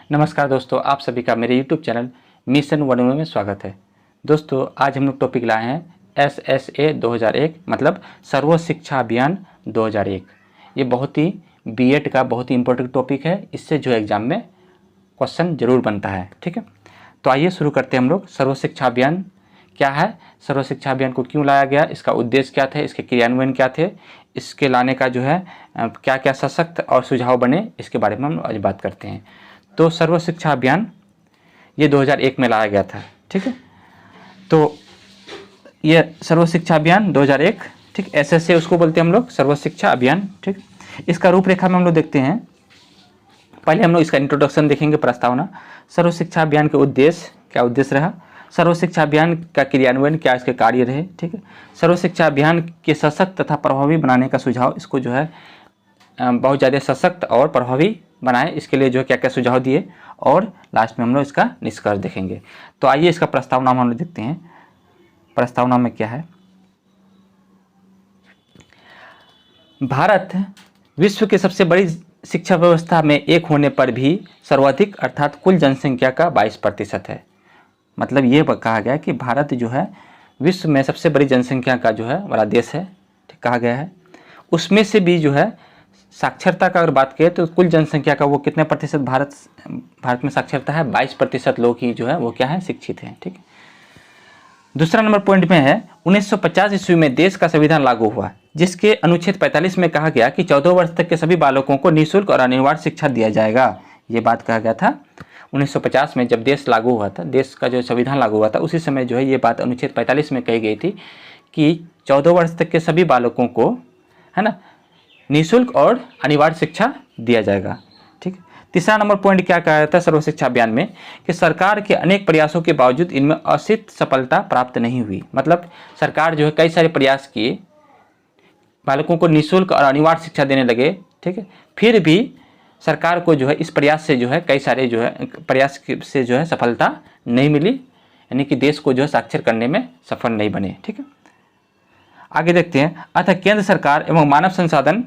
नमस्कार दोस्तों, आप सभी का मेरे YouTube चैनल मिशन वनवे में स्वागत है। दोस्तों, आज हम लोग टॉपिक लाए हैं SSA 2001 मतलब सर्व शिक्षा अभियान 2001। ये बहुत ही बीएड का बहुत ही इम्पोर्टेंट टॉपिक है। इससे जो एग्ज़ाम में क्वेश्चन जरूर बनता है। ठीक है, तो आइए शुरू करते हैं हम लोग। सर्व शिक्षा अभियान क्या है, सर्व शिक्षा अभियान को क्यों लाया गया, इसका उद्देश्य क्या थे, इसके क्रियान्वयन क्या थे, इसके लाने का जो है क्या क्या सशक्त और सुझाव बने, इसके बारे में हम आज बात करते हैं। तो सर्व शिक्षा अभियान ये 2001 में लाया गया था। ठीक है, तो ये सर्व शिक्षा अभियान 2001, ठीक, SSA उसको बोलते हैं हम लोग, सर्व शिक्षा अभियान। ठीक, इसका रूपरेखा में हम लोग देखते हैं। पहले हम लोग इसका इंट्रोडक्शन देखेंगे, प्रस्तावना। सर्व शिक्षा अभियान के उद्देश्य, क्या उद्देश्य रहा, सर्व शिक्षा अभियान का क्रियान्वयन, क्या इसके कार्य रहे। ठीक है, सर्व शिक्षा अभियान के सशक्त तथा प्रभावी बनाने का सुझाव, इसको जो है बहुत ज़्यादा सशक्त और प्रभावी बनाए, इसके लिए जो है क्या क्या सुझाव दिए, और लास्ट में हम लोग इसका निष्कर्ष देखेंगे। तो आइए इसका प्रस्तावना हम लोग देखते हैं। प्रस्तावना में क्या है, भारत विश्व के सबसे बड़ी शिक्षा व्यवस्था में एक होने पर भी सर्वाधिक अर्थात कुल जनसंख्या का 22% है। मतलब ये कहा गया है कि भारत जो है विश्व में सबसे बड़ी जनसंख्या का जो है बड़ा देश है, ठीक कहा गया है। उसमें से भी जो है साक्षरता का अगर बात करें तो कुल जनसंख्या का वो कितने प्रतिशत भारत में साक्षरता है, 22% लोग ही जो है वो क्या है, शिक्षित हैं। ठीक है, दूसरा नंबर पॉइंट में है 1950 ईस्वी में देश का संविधान लागू हुआ, जिसके अनुच्छेद 45 में कहा गया कि 14 वर्ष तक के सभी बालकों को निःशुल्क और अनिवार्य शिक्षा दिया जाएगा। ये बात कहा गया था 1950 में, जब देश लागू हुआ था, देश का जो संविधान लागू हुआ था, उसी समय जो है ये बात अनुच्छेद 45 में कही गई थी कि 14 वर्ष तक के सभी बालकों को, है ना, निःशुल्क और अनिवार्य शिक्षा दिया जाएगा। ठीक, तीसरा नंबर पॉइंट क्या कहा जाता है सर्व शिक्षा अभियान में, कि सरकार के अनेक प्रयासों के बावजूद इनमें असित सफलता प्राप्त नहीं हुई। मतलब सरकार जो है कई सारे प्रयास किए, बालकों को निःशुल्क और अनिवार्य शिक्षा देने लगे, ठीक है, फिर भी सरकार को जो है इस प्रयास से जो है कई सारे जो है प्रयास से जो है सफलता नहीं मिली, यानी कि देश को जो है साक्षर करने में सफल नहीं बने। ठीक है, आगे देखते हैं। अतः केंद्र सरकार एवं मानव संसाधन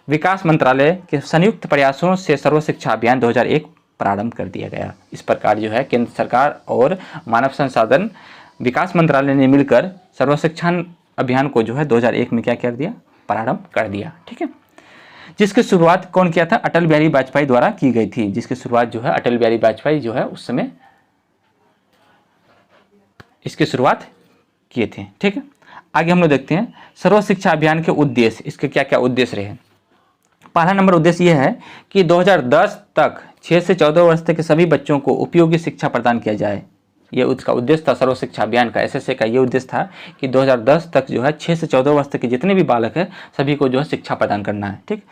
विकास मंत्रालय के संयुक्त प्रयासों से सर्व शिक्षा अभियान 2001 प्रारंभ कर दिया गया। इस प्रकार जो है केंद्र सरकार और मानव संसाधन विकास मंत्रालय ने मिलकर सर्व शिक्षा अभियान को जो है 2001 में क्या कर दिया, प्रारंभ कर दिया। ठीक है, जिसकी शुरुआत कौन किया था, अटल बिहारी वाजपेयी द्वारा की गई थी। जिसकी शुरुआत जो है अटल बिहारी वाजपेयी जो है उस समय इसकी शुरुआत किए थे। ठीक है, आगे हम लोग देखते हैं सर्व शिक्षा अभियान के उद्देश्य, इसके क्या क्या उद्देश्य रहे। पहला नंबर उद्देश्य यह है कि 2010 तक 6 से 14 वर्ष तक के सभी बच्चों को उपयोगी शिक्षा प्रदान किया जाए। ये उसका उद्देश्य था सर्व शिक्षा अभियान का, SSA का ये उद्देश्य था कि 2010 तक जो है 6 से 14 वर्ष तक के जितने भी बालक हैं सभी को जो है शिक्षा प्रदान करना है। ठीक,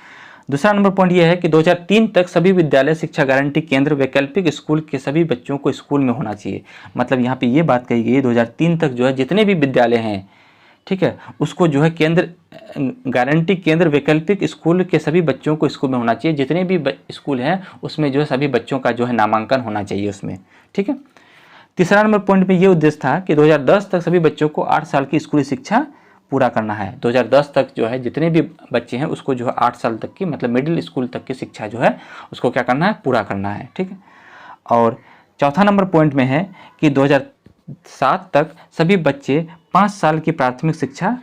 दूसरा नंबर पॉइंट ये है कि 2003 तक सभी विद्यालय शिक्षा गारंटी केंद्र वैकल्पिक स्कूल के सभी बच्चों को स्कूल में होना चाहिए। मतलब यहाँ पे ये बात कही गई है 2003 तक जो है जितने भी विद्यालय हैं, ठीक है, उसको जो है केंद्र गारंटी केंद्र वैकल्पिक स्कूल के सभी बच्चों को स्कूल में होना चाहिए। जितने भी स्कूल हैं उसमें जो है सभी बच्चों का जो है नामांकन होना चाहिए उसमें। ठीक है, तीसरा नंबर पॉइंट में ये उद्देश्य था कि 2010 तक सभी बच्चों को 8 साल की स्कूली शिक्षा पूरा करना है। 2010 तक जो है जितने भी बच्चे हैं उसको जो है 8 साल तक की मतलब मिडिल स्कूल तक की शिक्षा जो है उसको क्या करना है, पूरा करना है। ठीक है, और चौथा नंबर पॉइंट में है कि 2007 तक सभी बच्चे 5 साल की प्राथमिक शिक्षा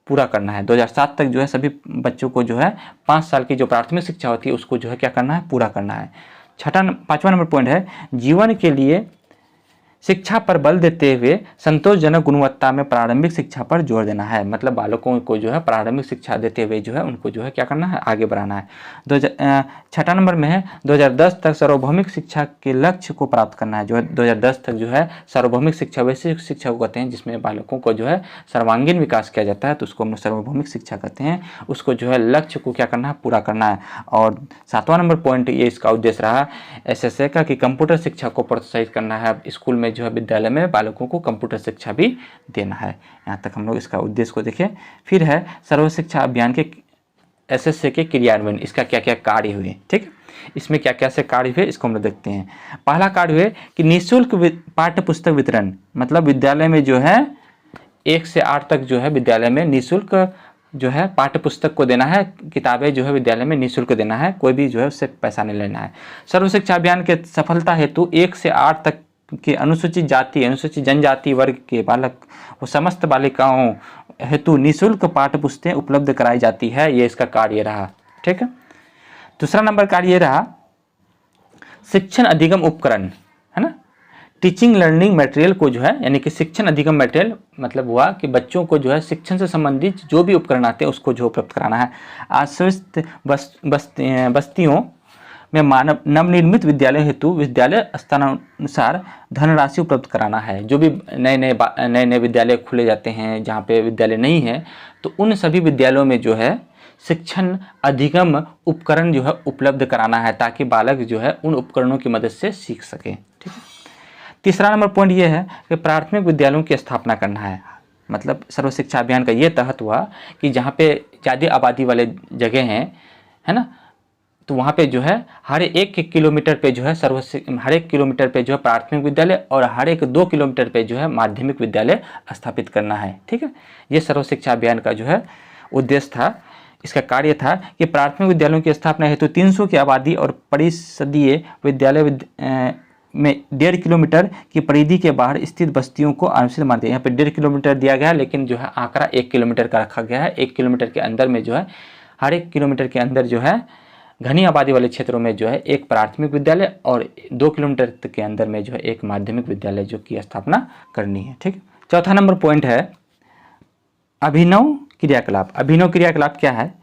पूरा करना है। 2007 तक जो है सभी बच्चों को जो है 5 साल की जो प्राथमिक शिक्षा होती है उसको जो है क्या करना है, पूरा करना है। पाँचवा नंबर पॉइंट है जीवन के लिए शिक्षा पर बल देते हुए संतोषजनक गुणवत्ता में प्रारंभिक शिक्षा पर जोर देना है। मतलब बालकों को जो है प्रारंभिक शिक्षा देते हुए जो है उनको जो है क्या करना है, आगे बढ़ाना है। छठा नंबर में है 2010 तक सार्वभौमिक शिक्षा के लक्ष्य को प्राप्त करना है। जो है 2010 तक जो है सार्वभौमिक शिक्षा वैसे शिक्षा को कहते हैं जिसमें बालकों को जो है सर्वांगीण विकास किया जाता है, तो उसको हम सार्वभौमिक शिक्षा कहते हैं। उसको जो है लक्ष्य को क्या करना है, पूरा करना है। और 7वां नंबर पॉइंट ये इसका उद्देश्य रहा SSA का कि कंप्यूटर शिक्षा को प्रोत्साहित करना है। स्कूल में जो है विद्यालय में बालकों को कंप्यूटर शिक्षा भी देना है। यहाँ तक हम लोग इसका उद्देश्य को देखें। फिर है सर्व शिक्षा अभियान के SSA के क्रियान्वयन, इसका क्या क्या कार्य हुए। ठीक, इसमें क्या क्या से कार्य हुए इसको हम लोग देखते हैं। पहला कार्य हुए कि निःशुल्क पाठ्य पुस्तक वितरण, मतलब विद्यालय में जो है 1 से 8 तक जो है विद्यालय में निःशुल्क जो है पाठ्य पुस्तक को देना है, किताबें जो है विद्यालय में निःशुल्क देना है, कोई भी जो है उससे पैसा नहीं लेना है। सर्व शिक्षा अभियान के सफलता हेतु 1 से 8 तक के अनुसूचित जाति, अनुसूचित जनजाति वर्ग के बालक व समस्त बालिकाओं हेतु निःशुल्क पाठ्य पुस्तकें उपलब्ध कराई जाती है। ये इसका कार्य रहा। ठीक है। दूसरा नंबर कार्य ये रहा शिक्षण अधिगम उपकरण, है ना। टीचिंग लर्निंग मटेरियल को जो है, यानी कि शिक्षण अधिगम मटेरियल मतलब हुआ कि बच्चों को जो है शिक्षण से संबंधित जो भी उपकरण आते हैं उसको जो उपलब्ध कराना है। आश्रित बस्तियों में मानव नवनिर्मित विद्यालय हेतु विद्यालय स्थानानुसार धनराशि उपलब्ध कराना है। जो भी नए नए विद्यालय खुले जाते हैं जहाँ पे विद्यालय नहीं है, तो उन सभी विद्यालयों में जो है शिक्षण अधिगम उपकरण जो है उपलब्ध कराना है, ताकि बालक जो है उन उपकरणों की मदद से सीख सके। ठीक है। तीसरा नंबर पॉइंट ये है कि प्राथमिक विद्यालयों की स्थापना करना है। मतलब सर्व शिक्षा अभियान का ये तहत हुआ कि जहाँ पे ज़्यादा आबादी वाले जगह हैं, है ना, तो वहाँ पे जो है हर एक किलोमीटर पे जो है हर एक किलोमीटर पे जो है प्राथमिक विद्यालय और हर एक 2 किलोमीटर पे जो है माध्यमिक विद्यालय स्थापित करना है। ठीक है। ये सर्व शिक्षा अभियान का जो है उद्देश्य था। इसका कार्य था कि प्राथमिक विद्यालयों की स्थापना हेतु 300 की आबादी और परिषदीय विद्यालय में 1.5 किलोमीटर की परिधि के बाहर स्थित बस्तियों को अनुसूचित मान दिया। यहाँ पे 1.5 किलोमीटर दिया गया है, लेकिन जो है आंकड़ा 1 किलोमीटर का रखा गया है। 1 किलोमीटर के अंदर में जो है हर 1 किलोमीटर के अंदर जो है घनी आबादी वाले क्षेत्रों में जो है एक प्राथमिक विद्यालय और 2 किलोमीटर के अंदर में जो है एक माध्यमिक विद्यालय जो की स्थापना करनी है। ठीक है। चौथा नंबर पॉइंट है अभिनव क्रियाकलाप। अभिनव क्रियाकलाप क्या है?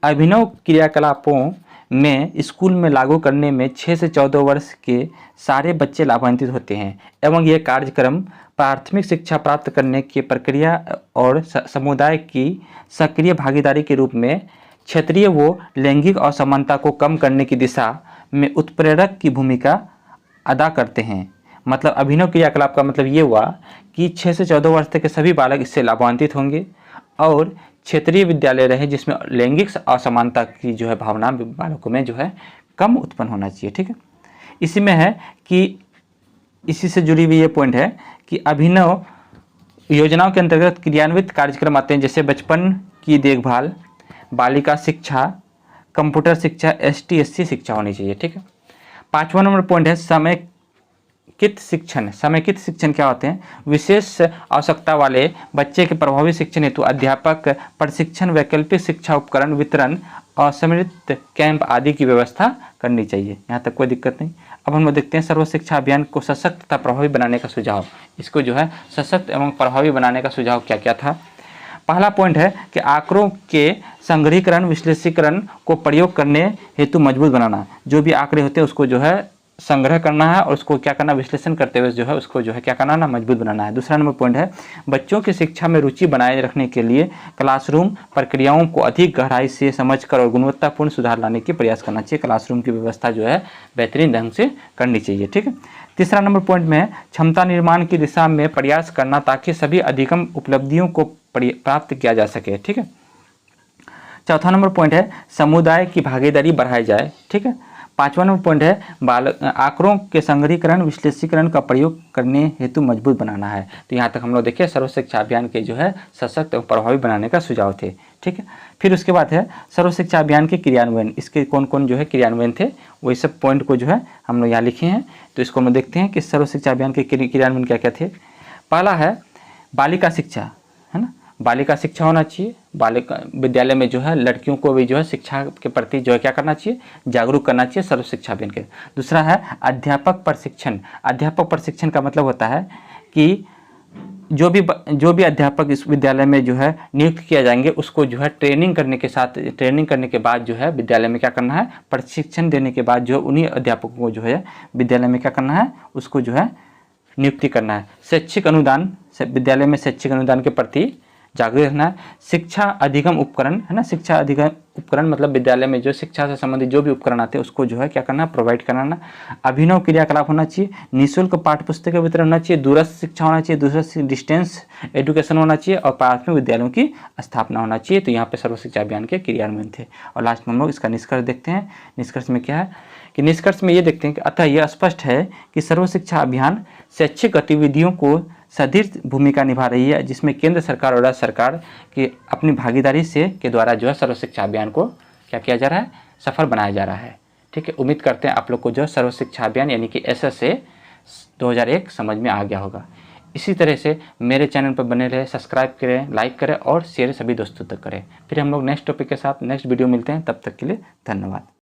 अभिनव क्रियाकलापों में स्कूल में लागू करने में 6 से 14 वर्ष के सारे बच्चे लाभान्वित होते हैं एवं ये कार्यक्रम प्राथमिक शिक्षा प्राप्त करने की प्रक्रिया और समुदाय की सक्रिय भागीदारी के रूप में क्षेत्रीय व लैंगिक असमानता को कम करने की दिशा में उत्प्रेरक की भूमिका अदा करते हैं। मतलब अभिनव क्रियाकलाप का मतलब ये हुआ कि 6 से 14 वर्ष तक के सभी बालक इससे लाभान्वित होंगे और क्षेत्रीय विद्यालय रहे जिसमें लैंगिक असमानता की जो है भावना बालकों में जो है कम उत्पन्न होना चाहिए। ठीक है। इसी में है कि इसी से जुड़ी हुई ये पॉइंट है कि अभिनव योजनाओं के अंतर्गत क्रियान्वित कार्यक्रम आते हैं, जैसे बचपन की देखभाल, बालिका शिक्षा, कंप्यूटर शिक्षा, ST/SC शिक्षा होनी चाहिए। ठीक है। 5वां नंबर पॉइंट है समेकित शिक्षण। समेकित शिक्षण क्या होते हैं? विशेष आवश्यकता वाले बच्चे के प्रभावी शिक्षण हेतु अध्यापक प्रशिक्षण, वैकल्पिक शिक्षा उपकरण वितरण और सम्मिलित कैंप आदि की व्यवस्था करनी चाहिए। यहाँ तक कोई दिक्कत नहीं। अब हम लोग देखते हैं सर्व शिक्षा अभियान को सशक्त तथा प्रभावी बनाने का सुझाव। इसको जो है सशक्त एवं प्रभावी बनाने का सुझाव क्या क्या था? पहला पॉइंट है कि आंकड़ों के संग्रहीकरण विश्लेषीकरण को प्रयोग करने हेतु मजबूत बनाना। जो भी आंकड़े होते हैं उसको जो है संग्रह करना है और उसको क्या करना, विश्लेषण करते हुए जो है उसको जो है क्या करना ना, मजबूत बनाना है। दूसरा नंबर पॉइंट है बच्चों की शिक्षा में रुचि बनाए रखने के लिए क्लासरूम प्रक्रियाओं को अधिक गहराई से समझकर और गुणवत्तापूर्ण सुधार लाने की प्रयास करना चाहिए। क्लासरूम की व्यवस्था जो है बेहतरीन ढंग से करनी चाहिए। ठीक है। तीसरा नंबर पॉइंट में है क्षमता निर्माण की दिशा में प्रयास करना ताकि सभी अधिगम उपलब्धियों को प्राप्त किया जा सके। ठीक है। चौथा नंबर पॉइंट है समुदाय की भागीदारी बढ़ाई जाए। ठीक है। 5वां नंबर पॉइंट है आंकड़ों के संग्रहीकरण विश्लेषीकरण का प्रयोग करने हेतु मजबूत बनाना है। तो यहाँ तक हम लोग देखिए सर्व शिक्षा अभियान के जो है सशक्त और प्रभावी बनाने का सुझाव थे। ठीक है। फिर उसके बाद है सर्व शिक्षा अभियान के क्रियान्वयन। इसके कौन कौन जो है क्रियान्वयन थे वही सब पॉइंट को जो है हम लोग यहाँ लिखे हैं। तो इसको हम लोग देखते हैं कि सर्व शिक्षा अभियान के क्रियान्वयन क्या क्या थे। पहला है बालिका शिक्षा, है ना। बालिका शिक्षा होना चाहिए। बालिका विद्यालय में जो है लड़कियों को भी जो है शिक्षा के प्रति जो है क्या करना चाहिए, जागरूक करना चाहिए सर्व शिक्षा अभियान के। दूसरा है अध्यापक प्रशिक्षण। अध्यापक प्रशिक्षण का मतलब होता है कि जो भी अध्यापक इस विद्यालय में जो है नियुक्त किया जाएंगे उसको जो है ट्रेनिंग करने के बाद जो है विद्यालय में क्या करना है, प्रशिक्षण देने के बाद जो उन्हीं अध्यापकों को जो है विद्यालय में क्या करना है, उसको जो है नियुक्ति करना है। शैक्षिक अनुदान, विद्यालय में शैक्षिक अनुदान के प्रति जागरूक रहना है। शिक्षा अधिगम उपकरण, है ना। शिक्षा अधिगम उपकरण मतलब विद्यालय में जो शिक्षा से संबंधित जो भी उपकरण आते हैं उसको जो है क्या करना, प्रोवाइड कराना। अभिनव क्रियाकलाप होना चाहिए। निःशुल्क पाठ्य पुस्तक का वितरण होना चाहिए। दूरस्थ शिक्षा होना चाहिए। दूरस्थ डिस्टेंस एजुकेशन होना चाहिए और प्राथमिक विद्यालयों की स्थापना होना चाहिए। तो यहाँ पे सर्व शिक्षा अभियान के क्रियान्वयन थे। और लास्ट में हम लोग इसका निष्कर्ष देखते हैं। निष्कर्ष में क्या है कि निष्कर्ष में ये देखते हैं कि अतः यह स्पष्ट है कि सर्व शिक्षा अभियान शैक्षिक गतिविधियों को सदृढ़ भूमिका निभा रही है, जिसमें केंद्र सरकार और राज्य सरकार की अपनी भागीदारी से के द्वारा जो है सर्व शिक्षा अभियान को क्या किया जा रहा है, सफल बनाया जा रहा है। ठीक है, उम्मीद करते हैं आप लोग को जो सर्व शिक्षा अभियान यानी कि SSA 2001 समझ में आ गया होगा। इसी तरह से मेरे चैनल पर बने रहे, सब्सक्राइब करें, लाइक करें और शेयर सभी दोस्तों तक करें। फिर हम लोग नेक्स्ट टॉपिक के साथ नेक्स्ट वीडियो मिलते हैं, तब तक के लिए धन्यवाद।